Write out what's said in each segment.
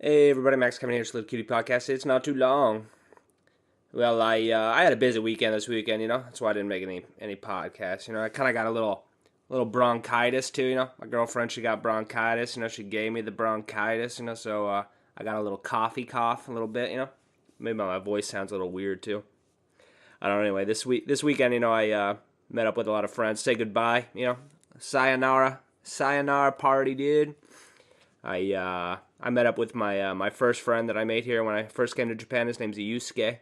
Hey everybody, Max coming here to Little Cutie Podcast. It's not too long. Well, I had a busy weekend this weekend, That's why I didn't make any podcasts. I kind of got a little bronchitis too, My girlfriend, she got bronchitis, She gave me the bronchitis, So I got a little coughy cough a little bit, Maybe my voice sounds a little weird too. I don't know. Anyway, this weekend, I met up with a lot of friends, say goodbye, sayonara party, dude. I met up with my first friend that I made here when I first came to Japan. His name's Yusuke.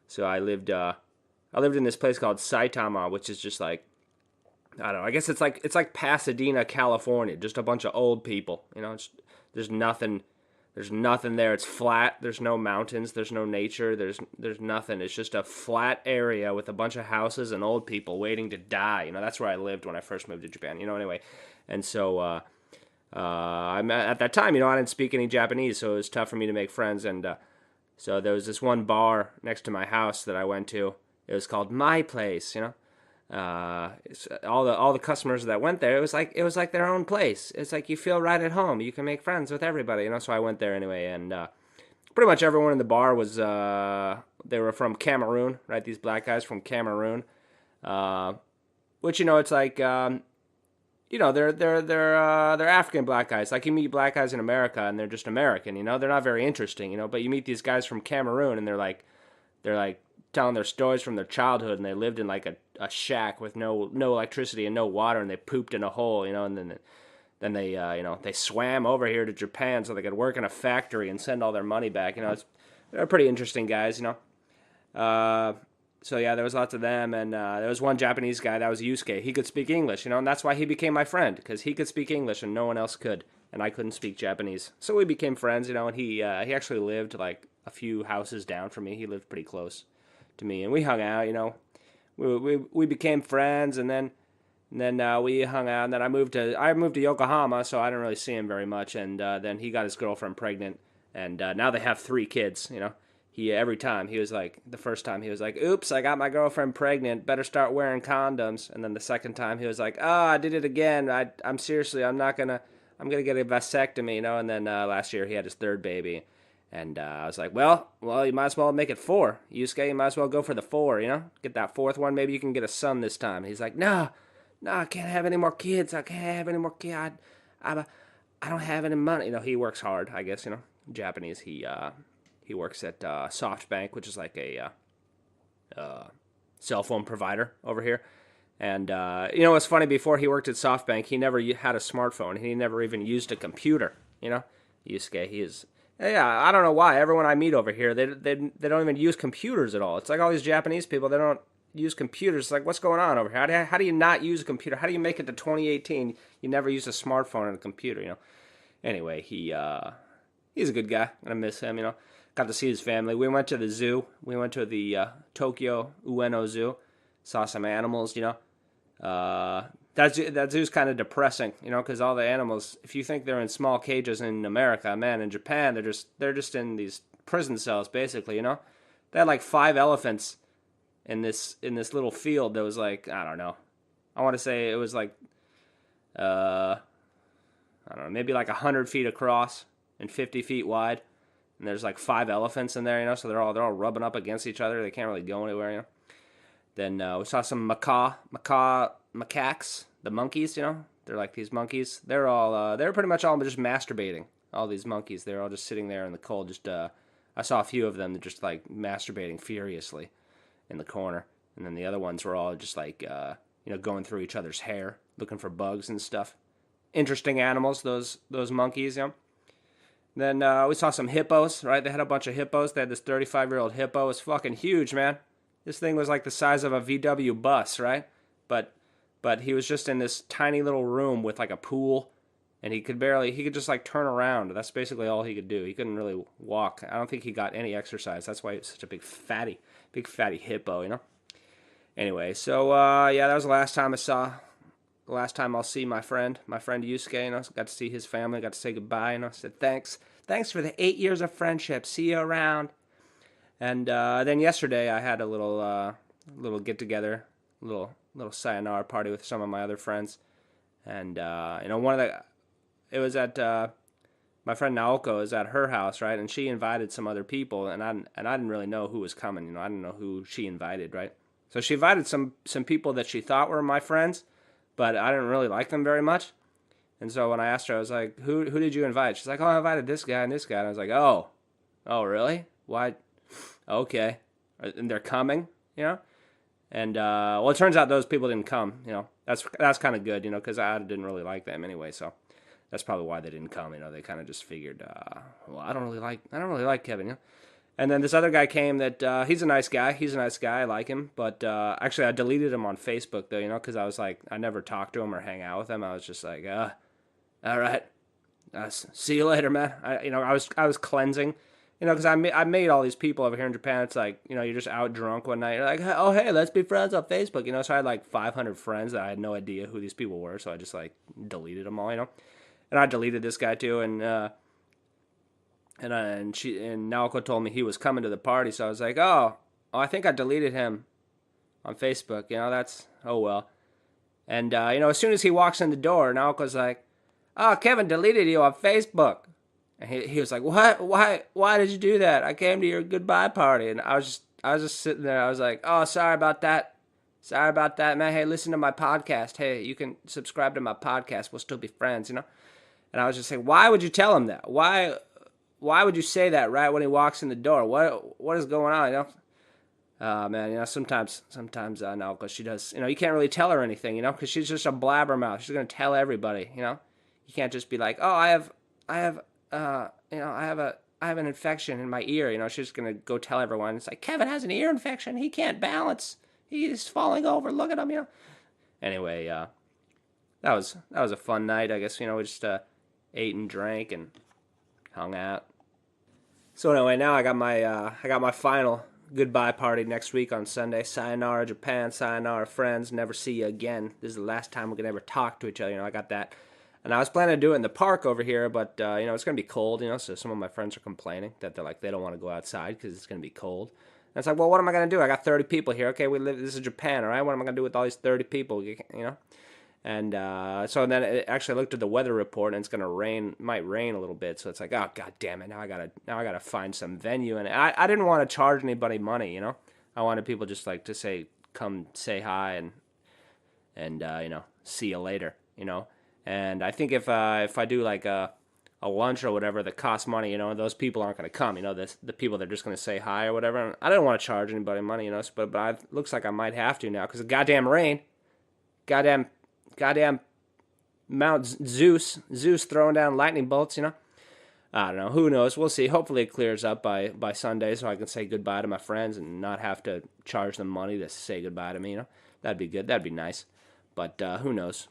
So I lived in this place called Saitama, which is just like, I don't know. I guess it's like Pasadena, California. Just a bunch of old people. There's nothing. There's nothing there. It's flat. There's no mountains. There's no nature. There's nothing. It's just a flat area with a bunch of houses and old people waiting to die. That's where I lived when I first moved to Japan. Anyway, and so at that time, I didn't speak any Japanese, so it was tough for me to make friends. And so there was this one bar next to my house that I went to. It was called My Place. All the customers that went there, it was like their own place. It's like you feel right at home. You can make friends with everybody. So I went there anyway, and pretty much everyone in the bar was they were from Cameroon, right? These black guys from Cameroon, which it's like. They're African black guys. Like you meet black guys in America, and they're just American. They're not very interesting. But you meet these guys from Cameroon, and they're like telling their stories from their childhood, and they lived in like a shack with no electricity and no water, and they pooped in a hole. And then they swam over here to Japan so they could work in a factory and send all their money back. They're pretty interesting guys. Uh, so yeah, there was lots of them, and there was one Japanese guy that was Yusuke. He could speak English, and that's why he became my friend, because he could speak English and no one else could, and I couldn't speak Japanese. So we became friends, and he actually lived like a few houses down from me. He lived pretty close to me, and we hung out. We became friends, and then we hung out, and then I moved to Yokohama, so I didn't really see him very much, and then he got his girlfriend pregnant, and now they have 3 kids. He every time he was like the first time he was like, "Oops, I got my girlfriend pregnant. Better start wearing condoms." And then the second time he was like, "Oh, I did it again. I'm seriously, I'm gonna get a vasectomy." And then last year he had his third baby, and I was like, "Well, you might as well make it 4. Yusuke, you might as well go for the 4. Get that fourth one. Maybe you can get a son this time." And he's like, "No, no, I can't have any more kids. I can't have any more kids. I don't have any money." He works hard, I guess. Japanese. He works at SoftBank, which is like a cell phone provider over here. And what's funny? Before he worked at SoftBank, he never had a smartphone. He never even used a computer. Yusuke, he is. Yeah, I don't know why. Everyone I meet over here, they don't even use computers at all. It's like all these Japanese people, they don't use computers. It's like, what's going on over here? How do you not use a computer? How do you make it to 2018? You never use a smartphone and a computer. Anyway, he's a good guy. I'm gonna miss him. Got to see his family. We went to the zoo. We went to the Tokyo Ueno Zoo. Saw some animals. That zoo's kind of depressing. Because all the animals, if you think they're in small cages in America, man, in Japan they're just in these prison cells basically. They had like 5 elephants in this little field that was like, I don't know. I want to say it was like I don't know, maybe like 100 feet across and 50 feet wide, and there's like 5 elephants in there, so they're all rubbing up against each other. They can't really go anywhere. Then we saw some macaques, the monkeys. They're like these monkeys. They're pretty much all just masturbating. All these monkeys, they're all just sitting there in the cold. Just I saw a few of them that just like masturbating furiously in the corner, and then the other ones were all just like going through each other's hair, looking for bugs and stuff. Interesting animals, those monkeys. Then we saw some hippos, right? They had a bunch of hippos. They had this 35-year-old hippo. It was fucking huge, man. This thing was like the size of a VW bus, right? But he was just in this tiny little room with like a pool, and he could just like turn around. That's basically all he could do. He couldn't really walk. I don't think he got any exercise. That's why he was such a big fatty hippo. Anyway, so yeah, that was the last time I'll see my friend Yusuke. Got to see his family, got to say goodbye. Said thanks for the 8 years of friendship. See you around. And then yesterday I had a little get together, little sayonara party with some of my other friends, and one of the it was at my friend Naoko is at her house, right? And she invited some other people, and I didn't really know who was coming. I didn't know who she invited, right? So she invited some people that she thought were my friends, but I didn't really like them very much. And so when I asked her, I was like, "Who did you invite?" She's like, "Oh, I invited this guy and this guy." And I was like, "Oh, really? Why? Okay, and they're coming, you know." And well, it turns out those people didn't come. That's kind of good, because I didn't really like them anyway. So that's probably why they didn't come. They kind of just figured, well, I don't really like Kevin. And then this other guy came that he's a nice guy. He's a nice guy. I like him. But actually, I deleted him on Facebook though. Because I was like, I never talked to him or hang out with him. I was just like, all right, see you later, man. I was cleansing. Because I made all these people over here in Japan. It's like, you're just out drunk one night. You're like, oh, hey, let's be friends on Facebook. So I had like 500 friends that I had no idea who these people were. So I just like deleted them all, And I deleted this guy too. And Naoko told me he was coming to the party. So I was like, oh, I think I deleted him on Facebook. That's, oh well. And, as soon as he walks in the door, Naoko's like, oh, Kevin deleted you on Facebook. And he was like, what? Why did you do that? I came to your goodbye party. And I was just sitting there. I was like, oh, sorry about that. Sorry about that, man. Hey, listen to my podcast. Hey, you can subscribe to my podcast. We'll still be friends, And I was just saying, why would you tell him that? Why would you say that right when he walks in the door? What is going on, man, sometimes no, because she does, you can't really tell her anything, because she's just a blabbermouth. She's going to tell everybody, You can't just be like, oh, I have an infection in my ear. She's just gonna go tell everyone. It's like, Kevin has an ear infection. He can't balance. He's falling over. Look at him. Anyway, that was a fun night. I guess we just ate and drank and hung out. So anyway, now I got my final goodbye party next week on Sunday. Sayonara Japan. Sayonara Friends. Never see you again. This is the last time we can ever talk to each other. I got that. And I was planning to do it in the park over here, but, it's going to be cold, so some of my friends are complaining that they're like, they don't want to go outside because it's going to be cold. And it's like, well, what am I going to do? I got 30 people here. Okay, this is Japan, all right? What am I going to do with all these 30 people, And so then I actually looked at the weather report, and it's going to rain, might rain a little bit. So it's like, oh, God damn it, now I gotta find some venue. And I didn't want to charge anybody money, I wanted people just like to say, come say hi and see you later, And I think if I do like a lunch or whatever that costs money, those people aren't going to come. The people that are just going to say hi or whatever. And I don't want to charge anybody money, but it looks like I might have to now because of goddamn rain, goddamn Mount Zeus throwing down lightning bolts. I don't know. Who knows? We'll see. Hopefully it clears up by Sunday so I can say goodbye to my friends and not have to charge them money to say goodbye to me. That'd be good. That'd be nice. But who knows?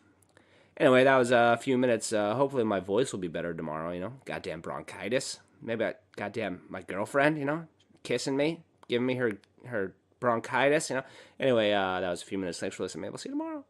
Anyway, that was a few minutes. Hopefully my voice will be better tomorrow, Goddamn bronchitis. Maybe goddamn my girlfriend, kissing me, giving me her bronchitis, Anyway, that was a few minutes. Thanks for listening. Maybe we'll see you tomorrow.